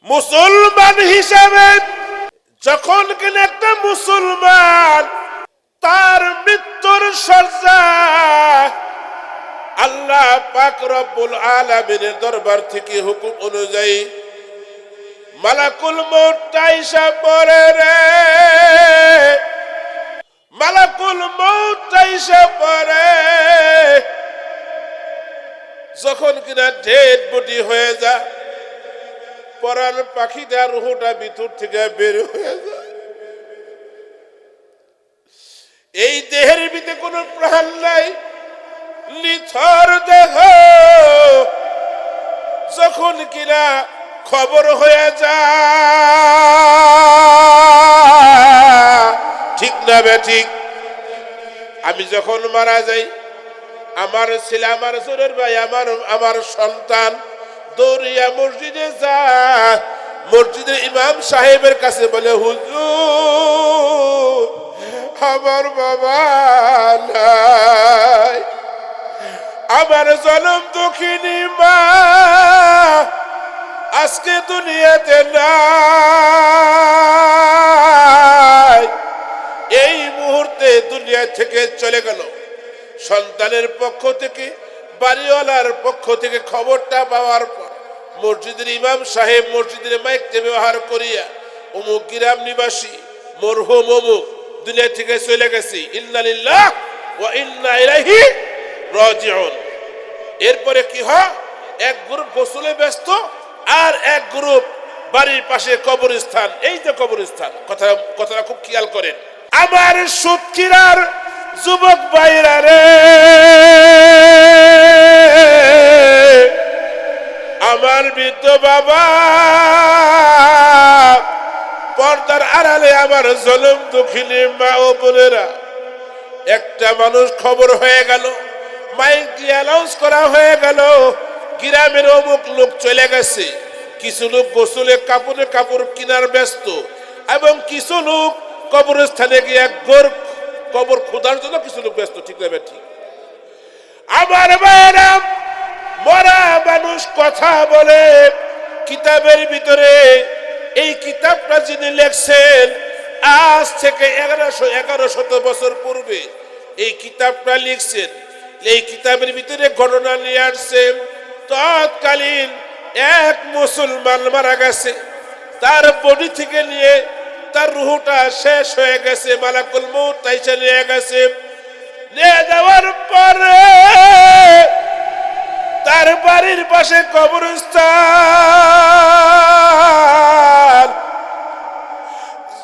মুসলমান হিসেবে যখন কিনা একটা মুসলমান তার মৃত্যুর শয্যা আল্লাহ পাক রব্বুল আলামিনের দরবার থেকে হুকুম অনুযায়ী মালাকুল মউত আইসা পড়ে রে, মালাকুল মউত আইসা পড়ে। যখন কিনা ডেড বডি হয়ে যায়, পরাণ পাখিটা রুহটা ভিতর থেকে বের হয়ে যায়। এই দেহের ভিতরে কোনো প্রাণ নাই, নিথর দেহ। যখন কিনা খবর হয়ে যায়, ঠিক না বেঠিক? আমি যখন মারা যাই, আমার ছেলে, আমার ছোটের ভাই, আমার সন্তান দৌড়িয়া মসজিদে যায়। মসজিদের ইমাম সাহেবের কাছে বলে, হুজুর আমার বাবা নাই, আমার জনম দুঃখিনী মা আজকে দুনিয়াতে নাই, এই মুহূর্তে দুনিয়া থেকে চলে গেল। সন্তানের পক্ষ থেকে, বাড়িওয়ালার পক্ষ থেকে খবরটা পাওয়ার পর মসজিদের ইমাম সাহেব মসজিদের মাইকটা ব্যবহার করিয়া অমুক গ্রাম নিবাসী মরহুম অমুক দুনিয়া থেকে চলে গেছে, ইন্না লিল্লাহ ওয়া ইন্না ইলাইহি রাজিউন। এরপরে কি হয়, এক গ্রুপ গোসলে ব্যস্ত আর এক গ্রুপ বাড়ির পাশে কবরস্থান। এই যে কবরস্থান, কথাটা খুব খেয়াল করেন। আমার সুৎকিরার যুবক ভাইরা রে, আমার বৃদ্ধ বাবা, পর্দার আড়ালে আমার জলম দুঃখিনী মা ও বোনেরা, একটা মানুষ খবর হয়ে গেল, মাইক দিয়ে অ্যানাউন্স করা হয়ে গেল, গ্রামের অমুক লোক চলে গেছে। কিছু লোক গোসলে কাপড় কিনার ব্যস্ত, এবং কিছু লোক কবরস্থানে গিয়ে কবর খোদার জন্য কিছু লোক ব্যস্ত, ঠিক না ঠিক? আমার ভাইয়েরা, মরা মানুষ কথা বলে। কিতাবের ভিতরে এই কিতাবটা যিনি লেখছেন, আজ থেকে 1100 বছর পূর্বে এই কিতাবটা লিখছেন। এই কিতাবের ভিতরে ঘটনা নিয়ে আসছেন, তৎকালীন এক মুসলমান মারা গেছে, তার বডি থেকে নিয়ে তার রুহটা শেষ হয়ে গেছে, মালাকুল মউত এসে নিয়ে গেছে। নিয়ে যাওয়ার পরে তার বাড়ির পাশে কবরস্থান।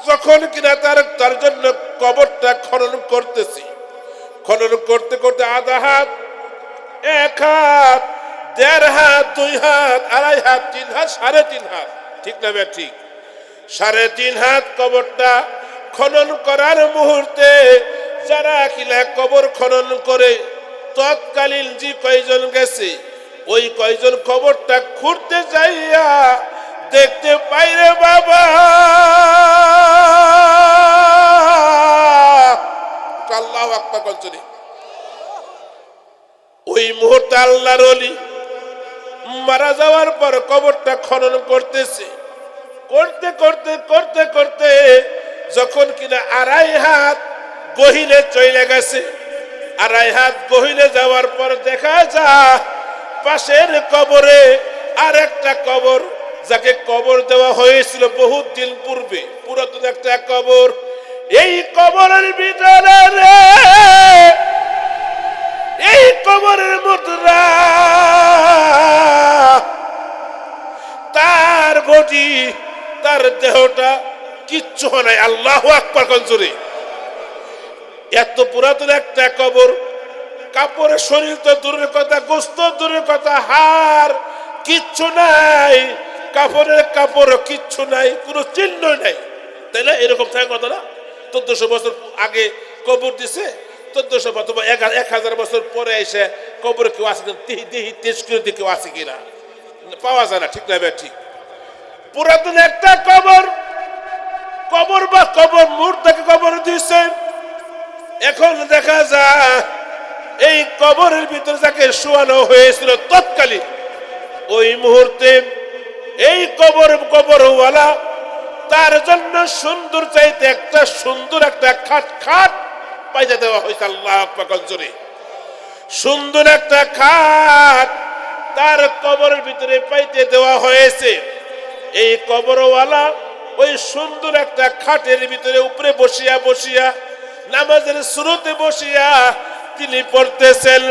যখন কিনা তার জন্য কবরটা খনন করতেছি, খনন করতে করতে আধা হাত, এক হাত, 1.5 হাত, 2 হাত, 2.5 হাত, 3 হাত, 3.5 হাত, ঠিক না ঠিক? 3.5 হাত কবরটা খনন করার মুহূর্তে যারা কিনা কবর খনন করে, তৎকালীন যে কয়জন গেছে, ওই কয়জন কবরটা খুঁড়তে যাইয়া দেখতে পাইরে বাবা, আল্লাহু আকবার বলছেন। ওই মুহূর্তে আল্লাহর ওলি মারা যাওয়ার পর কবরটা খনন করতেছে, করতে করতে করতে করতে যখন কিনা 2.5 হাত গহীনে চলে গেছে, 2.5 হাত গহীনে যাওয়ার পর দেখা যায় পাশের কবরে আর একটা কবর, যাকে কবর দেওয়া হয়েছিল বহুত দিন পূর্বে, পুরাতন একটা কবর। এই কবরের ভিতরে রে, এই কবরের মুদ্রা, তার বডি, তার দেহটা কিচ্ছু নাই। আল্লাহু আকবার কঞ্জুরি। এত পুরাতন একটা কবর, কাপড়ের শরীর তো দূরের কথা, গোস্ত দূরের কথা, হাড় কিচ্ছু নাই, কাপড় কিচ্ছু নাই, কোনো চিহ্ন নাই, তাই না? এরকম থাকে কথা না? 1400 বছর আগে কবর দিছে, 1400 অথবা 1000 বছর পরে এসে কবরে কেউ আছে কিনা দেহি টেস্ট করে দিয়ে কেউ আছে কিনা পাওয়া যায় না, ঠিক না ঠিক? পুরাতন একটা কবর বা কবর মূর্তিকে কবর দিছে। এখন দেখা যায় এই কবরের ভিতরে যাকে শোয়ানো হয়েছিল তৎকালীন, ওই মুহূর্তে এই কবর কবরওয়ালা তার জন্য সুন্দর চাইতে একটা সুন্দর একটা খাট পাইতে দেওয়া হয়েছে। আল্লাহু আকবার জোরে। সুন্দর একটা খাট তার কবরের ভিতরে পাইতে দেওয়া হয়েছে। এই কবরওয়ালা ওই সুন্দর একটা খাটের ভিতরে উপরে বসিয়া নামাজের শুরুতে বসিয়া তিনি পড়তেছেন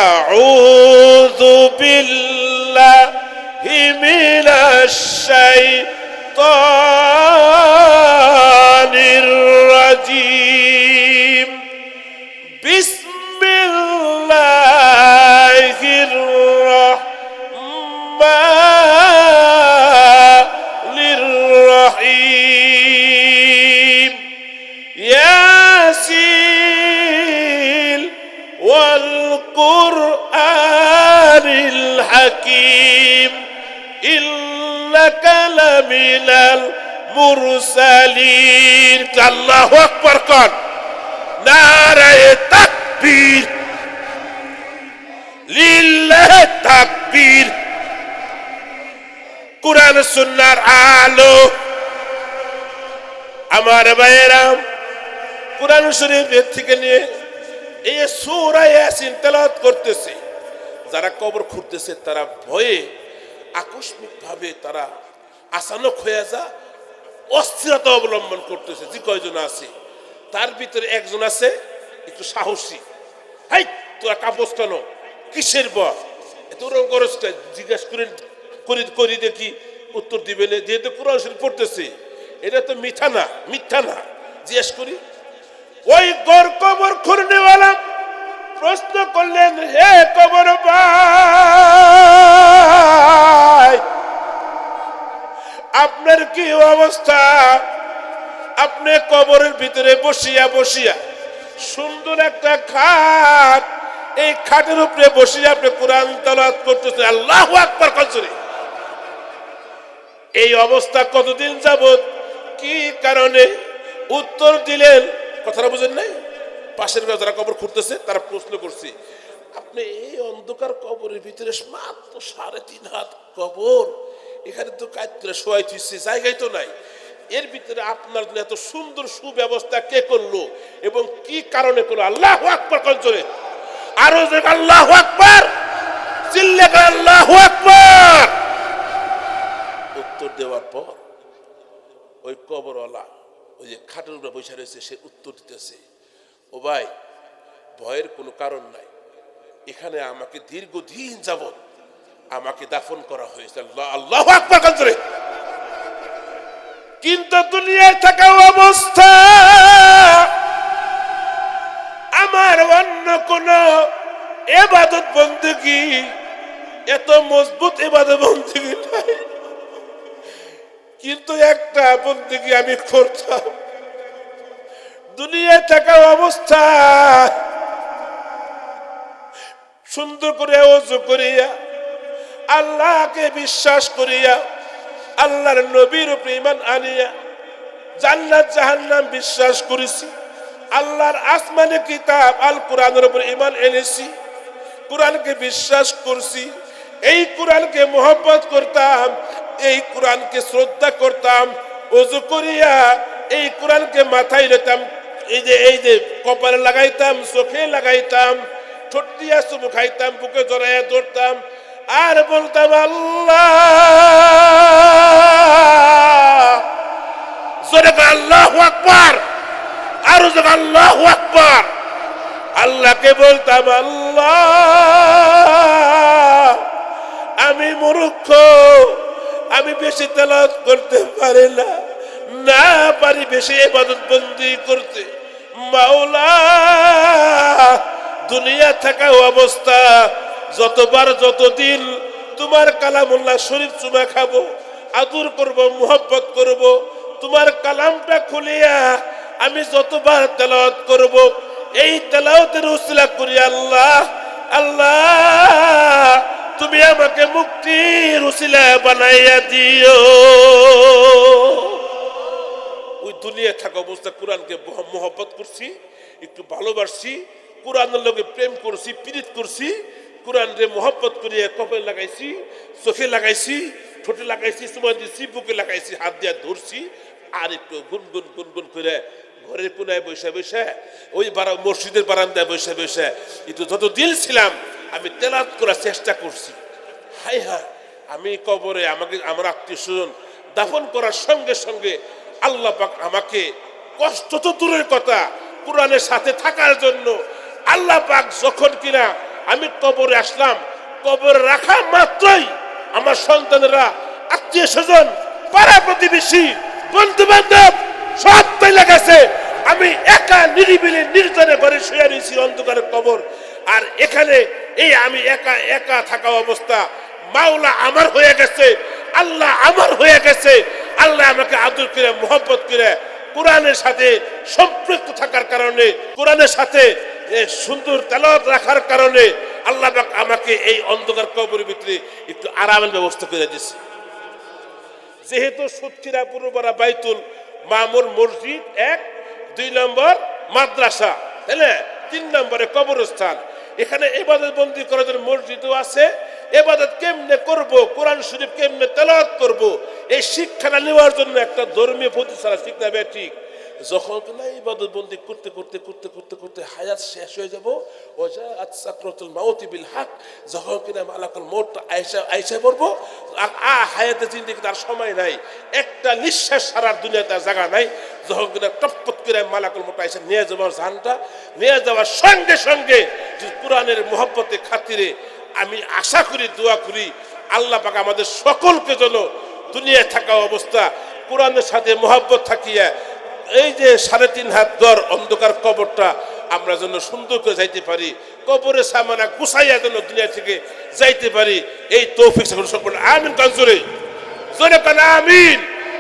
আউযু বিল্লাহি মিনাশ শাইতানির রাজিম বিসমিল্লাহির রাহমানির রহিম ইয়াসিন ওয়াল কুরআনিল হাকীম ইন্নাকা লামিনাল মুরসালিন। আল্লাহু আকবার কর, নারায়ে তাকবীর, লিল্লাহি তাকবীর। কুরআন সুন্নাহর আলো। আমার ভাইয়েরা, কুরআন শরীফের থেকে নিয়ে এই সূরা ইয়াসিন তেলাওয়াত করতেছে। যারা কবর খুঁড়তেছে তারা ভয়ে আকস্মিক ভাবে তারা আচানক হয়ে অস্থিরতা অবলম্বন করতেছে। যে কয়জন আছে তার ভিতরে একজন আছে একটু সাহসী। হাই তোরা কাপড় কেন, কিসের বস এত ওরকম খরচটা জিজ্ঞেস করি দেখি উত্তর দিবে না। যেহেতু কোরআন শরীফ পড়তেছে, এটা তো মিথ্যা না। জিজ্ঞেস করি, ওই গড় কবর খুঁড়নেওয়ালা প্রশ্ন করলেন, হে কবর ভাই, আপনার কি অবস্থা? আপনি কবরের ভিতরে বসিয়া সুন্দর একটা খাট, এই খাটের উপরে বসিয়া আপনি কোরআন তেলাওয়াত করতেছেন। আল্লাহু আকবার কইরে। এই অবস্থা কতদিন যাবত, কি কারণে? উত্তর দিলেন, কথাটা বুঝেন নাই? পাশের যারা কবর খুঁড়তেছে তারা প্রশ্ন করছে, আপনি এই অন্ধকার কবরের ভিতরে মাত্র 3.5 হাত কবর, এখানে তো কায়ত্রে শোয়াই থুইছে, জায়গায় তো নাই, এর ভিতরে আপনার এত সুন্দর সুব্যবস্থা কে করলো এবং কি কারণে করলো? আল্লাহু আকবার কইরে। আরো যে আল্লাহু আকবার, চিল্লে আল্লাহু আকবার। উত্তর দেওয়ার পর ওই কবরওয়ালা ওই যে খাটের উপরে বসে রয়েছে, সে উত্তর দিতেছে, ও ভাই, ভয়ের কোনো কারণ নাই, এখানে আমাকে দীর্ঘদিন যাবত আমাকে দাফন করা হয়েছে। আল্লাহু আকবার কইরে। কিন্তু দুনিয়ায় থাকা অবস্থা আমার অন্য কোন ইবাদত বন্দেগী, এত মজবুত ইবাদত বন্দেগী নাই, কিন্তু একটা বন্দেগী আমি করতাম। দুনিয়ায় থাকা অবস্থা সুন্দর করে ওযু করিয়া, আল্লাহকে বিশ্বাস করিয়া, আল্লাহর নবীর উপরে ঈমান আনিয়া, জান্নাত জাহান্নাম বিশ্বাস করেছি, আল্লাহর আসমানি কিতাব আল কোরআনের উপর ঈমান এনেছি, কোরআনকে বিশ্বাস করছি, এই কোরআনকে মহব্বত করতাম, এই কোরআনকে শ্রদ্ধা করতাম, ওযু করিয়া এই কোরআনকে মাথায় নিতাম, এই যে কপালে লাগাইতাম, চোখে লাগাইতাম, ঠোঁট দিয়া চুমু খাইতাম, বুকে জড়াইয়া ধরতাম, আর বলতাম আল্লাহ, জোরে আল্লাহু আকবার, আরো জোরে আল্লাহু আকবার। আল্লাহকে বলতাম, আল্লাহ, আমি মূর্খ, আমি বেশি তেলাওয়াত করতে পারি না পারি বেশি ইবাদত বন্দি করতে। মাওলা, দুনিয়া থাকা অবস্থা যতবার যতদিন তোমার কালামুল্লাহ শরীফ চুমা খাবো, আদর করব, মুহাব্বত করব, তোমার কালামটা খুলিয়া আমি যতবার তেলাওয়াত করব, এই তেলাওয়াতের উসিলা করি আল্লাহ, আল্লাহ তুমি আমাকে মুক্তির উসিলা বানাইয়া দিও। ওই দুনিয়া থাকা অবস্থা কোরআনকে মুহাব্বত করছি, একটু ভালোবাসছি, কোরআনের লগে প্রেম করছি, প্রীত করছি, কোরআন রে মুহাব্বত করিয়া কপালে লাগাইছি, চোখে লাগাইছি, ঠোঁটে লাগাইছি, চুমা দিচ্ছি, বুকে লাগাইছি, হাত দিয়ে ধরছি, আর একটু গুনগুন গুনগুন করে ঘরের কোনায় বসে বসে ওই মসজিদের বারান্দায় বসে বসে একটু যত দিল ছিলাম আমি তেলাওয়াত করার চেষ্টা করছি। হাই হায়, আমি কবরে আমাকে আমার আত্মীয় স্বজন দাফন করার সঙ্গে সঙ্গে আল্লাহ পাক আমাকে কষ্ট তো দূরের কথা, কোরআনের সাথে থাকার জন্য আল্লাহ পাক যখন কিনা আমি কবরে আসলাম, কবরে রাখা মাত্রই আমার সন্তানেরা, আত্মীয় স্বজন, পাড়া প্রতিবেশী, বন্ধু বান্ধব সব পেলে গেছে। আমি একা নিরিবিলি নির্জনে ঘরে শুয়ে রয়েছি, অন্ধকারের কবর। আর এখানে এই আমি একা একা থাকা অবস্থা, মাওলা আমার হয়ে গেছে, আল্লাহ আমার হয়ে গেছে। আল্লাহ আমাকে আদর করে, মোহব্বত করে, কোরআনের সাথে সম্পৃক্ত থাকার কারণে, কোরআনের সাথে সুন্দর তেলাওয়াত রাখার কারণে আল্লাহ পাক আমাকে এই অন্ধকার কবরের ভিতরে একটু আরামের ব্যবস্থা করে দিয়েছে। যেহেতু সুতকিরা পূর্বপাড়া বাইতুল মামুর মসজিদ 1, 2 নম্বর মাদ্রাসা, তাই না, 3 নম্বরে কবরস্থান, এখানে ইবাদত বন্দি করার জন্য মসজিদও আছে। ইবাদত কেমনে করব, কোরআন শরীফ কেমনে তেলাওয়াত করব, এই শিক্ষাটা নেওয়ার জন্য একটা ধর্মীয় প্রতিষ্ঠান শিক্ষা হবে। ঠিক যখন কিনা ইবাদত বন্দি করতে করতে করতে করতে করতে হায়াত শেষ হয়ে যাব, ওয়াজাআত সাকরাতুল মাউত বিল হক, যখন কিনা মালাকুল মউত আইসা পড়বো, হায়াতে জিন্দেগি তার সময় নাই, একটা নিঃশ্বাস ছাড়ার দুনিয়াতে তার জায়গা নাই। যখন কিনা টপট করে মালাকুল মউত আইসা নিয়ে যাওয়ার জানটা নিয়ে যাওয়ার সঙ্গে সঙ্গে কোরআনের মহব্বতে খাতিরে আমি আশা করি, দোয়া করি আল্লাহ পাক আমাদের সকলকে যেন দুনিয়ায় থাকা অবস্থা কোরআনের সাথে মহব্বত থাকিয়া এই যে 3.5 হাত গড় অন্ধকার কবরটা আমরা যেন সুন্দর করে যাইতে পারি, কবরে সামানা গুছাইয়া যেন দুনিয়া থেকে যাইতে পারি, এই তৌফিক সকল। আমিন। কাজরে জোরে কান আমিন।